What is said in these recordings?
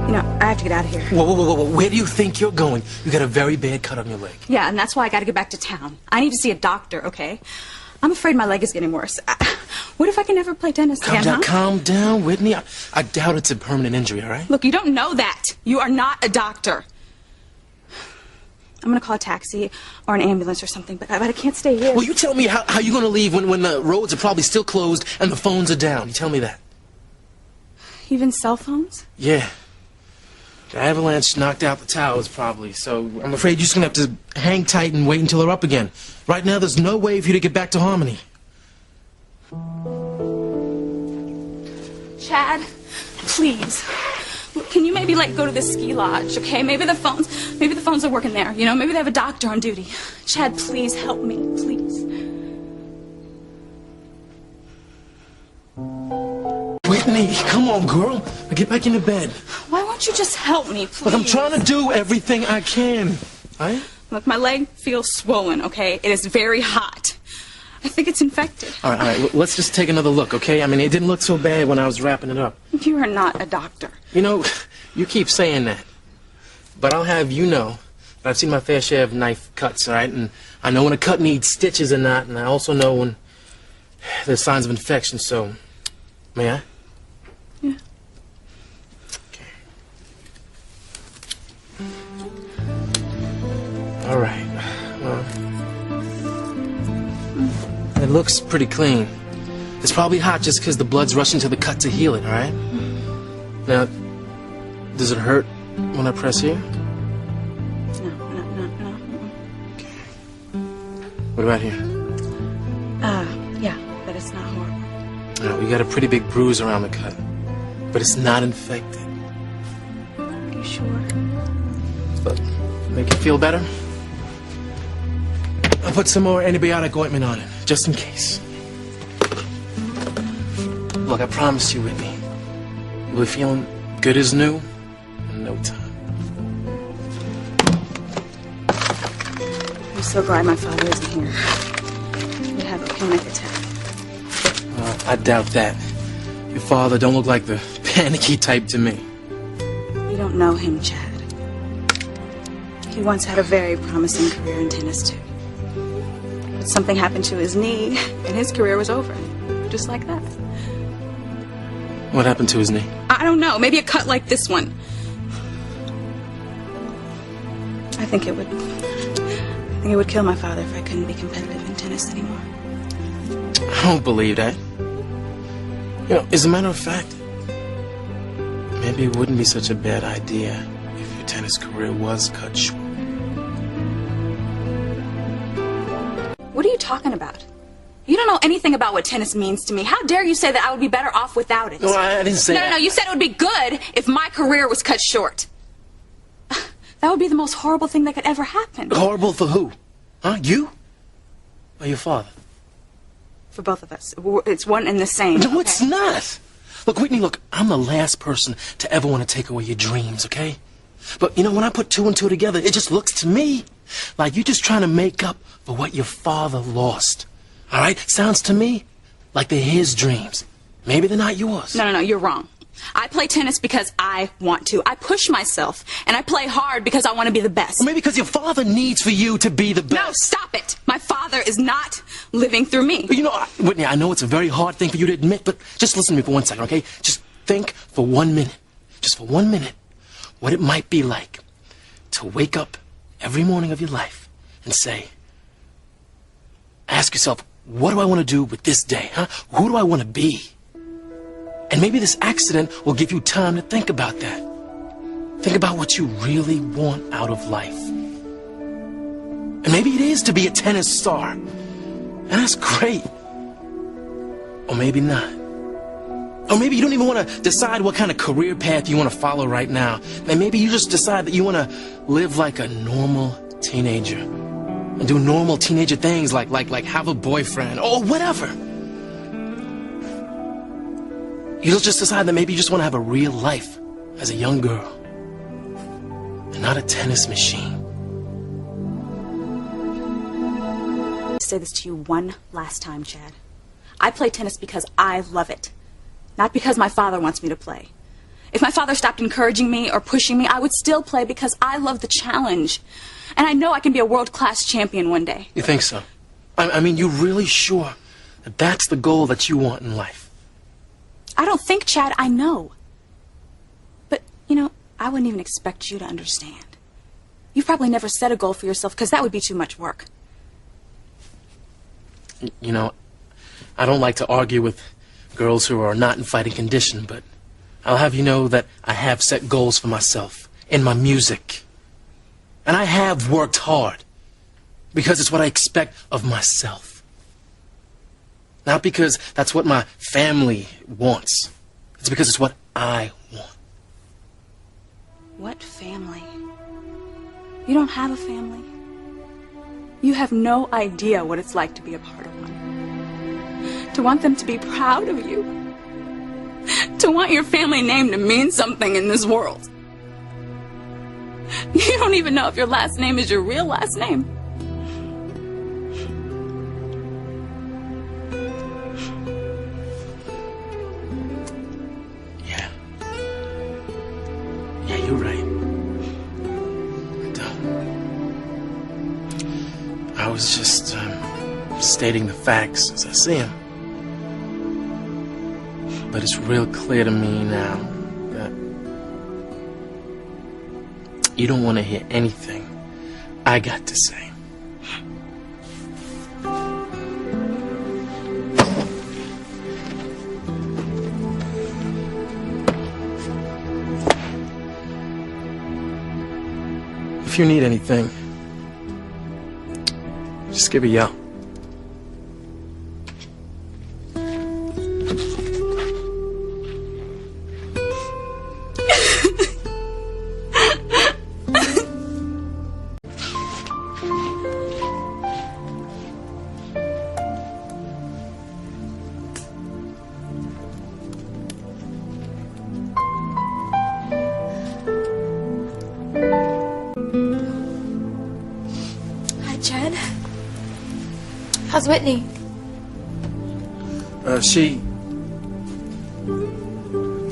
You know, I have to get out of here. Whoa. Where do you think you're going? You got a very bad cut on your leg. Yeah, and that's why I got to get back to town. I need to see a doctor, okay? I'm afraid my leg is getting worse. What if I can never play tennis again, huh? Calm down, Whitney. I doubt it's a permanent injury, all right? Look, you don't know that. You are not a doctor. I'm going to call a taxi or an ambulance or something, but I can't stay here. Well, you tell me how you're going to leave when the roads are probably still closed and the phones are down. You tell me that. Even cell phones? Yeah. The avalanche knocked out the towers, probably, so I'm afraid you're just going to have to hang tight and wait until they're up again. Right now, there's no way for you to get back to Harmony. Chad, please. Look, can you maybe, go to the ski lodge, okay? Maybe the phones are working there, you know? Maybe they have a doctor on duty. Chad, please help me, please. Whitney, come on, girl. Get back into bed. Why won't you just help me, please? Look, I'm trying to do everything I can. All right? Look, my leg feels swollen, okay? It is very hot. I think it's infected. All right. Let's just take another look, okay? I mean, it didn't look so bad when I was wrapping it up. You are not a doctor. You know, you keep saying that. But I'll have you know that I've seen my fair share of knife cuts, all right? And I know when a cut needs stitches or not, and I also know when there's signs of infection, so... May I? Yeah. Okay. All right. Well, it looks pretty clean. It's probably hot just because the blood's rushing to the cut to heal it, all right? Now, does it hurt when I press here? No. Okay. What about here? Yeah, but it's not horrible. We got a pretty big bruise around the cut, but it's not infected. Are you sure? Look, make you feel better? I'll put some more antibiotic ointment on it, just in case. Look, I promised you, Whitney, you'll be feeling good as new in no time. I'm so glad my father isn't here. He'd have a panic attack. I doubt that. Your father don't look like the panicky type to me. You don't know him, Chad. He once had a very promising career in tennis, too. But something happened to his knee, and his career was over. Just like that. What happened to his knee? I don't know. Maybe a cut like this one. I think it would kill my father if I couldn't be competitive in tennis anymore. I don't believe that. You know, as a matter of fact, maybe it wouldn't be such a bad idea if your tennis career was cut short. What are you talking about? You don't know anything about what tennis means to me. How dare you say that I would be better off without it? No, I didn't say that. No, you said it would be good if my career was cut short. That would be the most horrible thing that could ever happen. Horrible for who? Huh? You? Or your father? For both of us. It's one and the same. No, okay? it's not. Look, Whitney, I'm the last person to ever want to take away your dreams, okay? But, you know, when I put two and two together, it just looks to me like you're just trying to make up for what your father lost. All right? Sounds to me like they're his dreams. Maybe they're not yours. No, you're wrong. I play tennis because I want to. I push myself, and I play hard because I want to be the best. Well, maybe because your father needs for you to be the best. No, stop it. My father is not living through me. You know, Whitney, I know it's a very hard thing for you to admit, but just listen to me for 1 second, okay? Just think for 1 minute, just for 1 minute, what it might be like to wake up every morning of your life and say, ask yourself, what do I want to do with this day, huh? Who do I want to be? And maybe this accident will give you time to think about that. Think about what you really want out of life. And maybe it is to be a tennis star. And that's great. Or maybe not. Or maybe you don't even want to decide what kind of career path you want to follow right now. And maybe you just decide that you want to live like a normal teenager. And do normal teenager things like have a boyfriend or whatever. You'll just decide that maybe you just want to have a real life as a young girl. And not a tennis machine. to say this to you one last time, Chad. I play tennis because I love it, not because my father wants me to play. If my father stopped encouraging me or pushing me, I would still play because I love the challenge. And I know I can be a world-class champion one day. You think so? I mean, you really sure that that's the goal that you want in life? I don't think, Chad, I know. But, you know, I wouldn't even expect you to understand. You've probably never set a goal for yourself because that would be too much work. You know, I don't like to argue with girls who are not in fighting condition, but I'll have you know that I have set goals for myself in my music. And I have worked hard because it's what I expect of myself. Not because that's what my family wants. It's because it's what I want. What family? You don't have a family. You have no idea what it's like to be a part of one. To want them to be proud of you. To want your family name to mean something in this world. You don't even know if your last name is your real last name. Yeah. Yeah, you're right. I was just stating the facts as I see them. But it's real clear to me now that you don't want to hear anything I got to say. If you need anything, just give a yell. Chad? How's Whitney?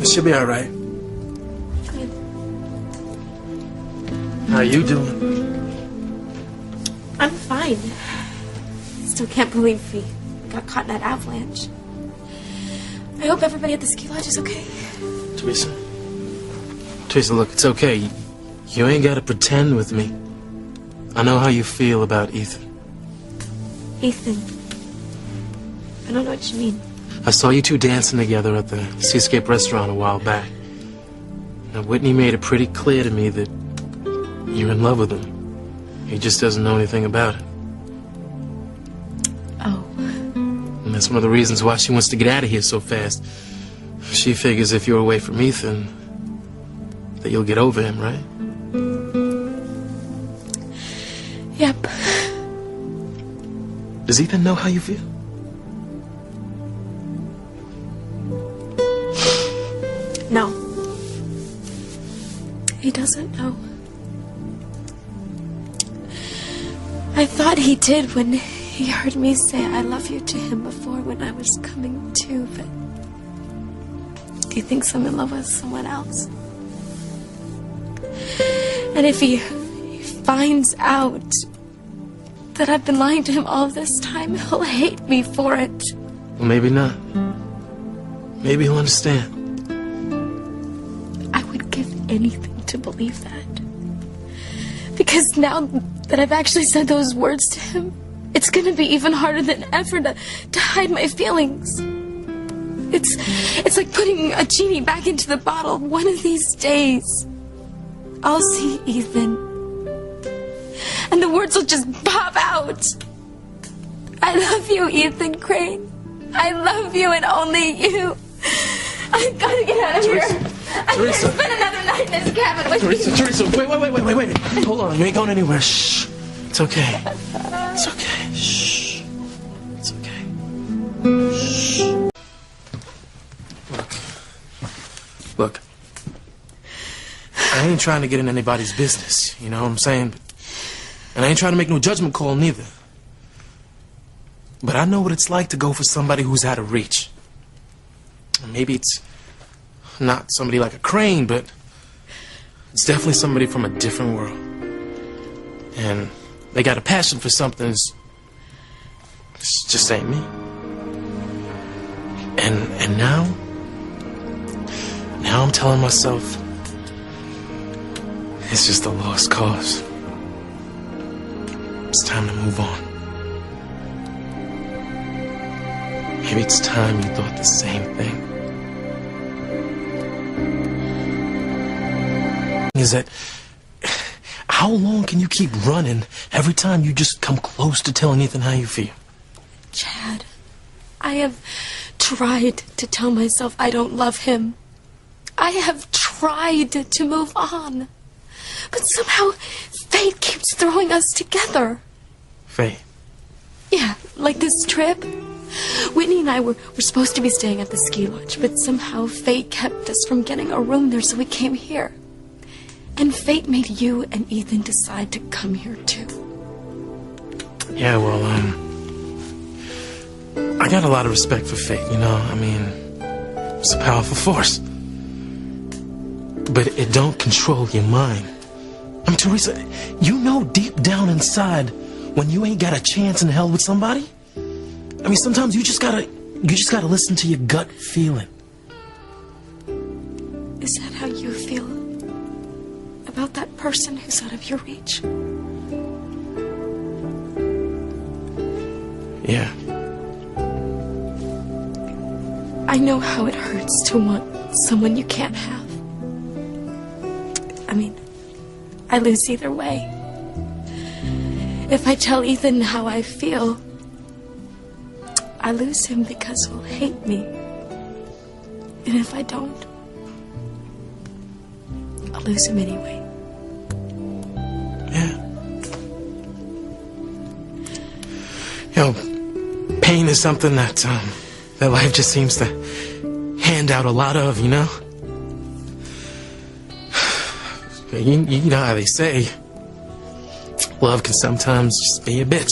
She'll be all right. Good. How you doing? I'm fine. Still can't believe we got caught in that avalanche. I hope everybody at the ski lodge is okay. Teresa, look, it's okay. You ain't got to pretend with me. I know how you feel about Ethan. Ethan. I don't know what you mean. I saw you two dancing together at the Seascape restaurant a while back. Now, Whitney made it pretty clear to me that you're in love with him. He just doesn't know anything about it. Oh. And that's one of the reasons why she wants to get out of here so fast. She figures if you're away from Ethan, that you'll get over him, right? Yep. Does Ethan know how you feel? No. He doesn't know. I thought he did when he heard me say I love you to him before when I was coming to, but he thinks I'm in love with someone else. And if he finds out that I've been lying to him all this time, he'll hate me for it. Well, maybe not. Maybe he'll understand. I would give anything to believe that. Because now that I've actually said those words to him, it's gonna be even harder than ever to hide my feelings. It's like putting a genie back into the bottle. One of these days, I'll see Ethan. And the words will just pop out. I love you, Ethan Crane. I love you and only you. I've got to get out of here. I can't spend another night in this cabin with you. Teresa, wait. Hold on, you ain't going anywhere. Shh. It's okay. It's okay. Shh. It's okay. Shh. Look. I ain't trying to get in anybody's business, you know what I'm saying? And I ain't trying to make no judgment call neither. But I know what it's like to go for somebody who's out of reach. Maybe it's not somebody like a Crane, but it's definitely somebody from a different world. And they got a passion for something that's just ain't me. And now I'm telling myself it's just a lost cause. It's time to move on. Maybe it's time you thought the same thing. Is that how long can you keep running every time you just come close to telling Ethan how you feel? Chad, I have tried to tell myself I don't love him. I have tried to move on. But somehow fate keeps throwing us together. Fate? Yeah, like this trip. Whitney and I were supposed to be staying at the ski lodge, but somehow fate kept us from getting a room there, so we came here. And fate made you and Ethan decide to come here too. Yeah, well, I got a lot of respect for fate, you know? I mean, it's a powerful force. But it don't control your mind. I mean, Teresa, you know deep down inside when you ain't got a chance in hell with somebody? I mean, sometimes you just gotta listen to your gut feeling. Is that how you feel about that person who's out of your reach? Yeah. I know how it hurts to want someone you can't have. I mean, I lose either way. If I tell Ethan how I feel, I lose him because he'll hate me. And if I don't, I'll lose him anyway. Yeah. You know, pain is something that life just seems to hand out a lot of, you know? You know how they say, love can sometimes just be a bitch.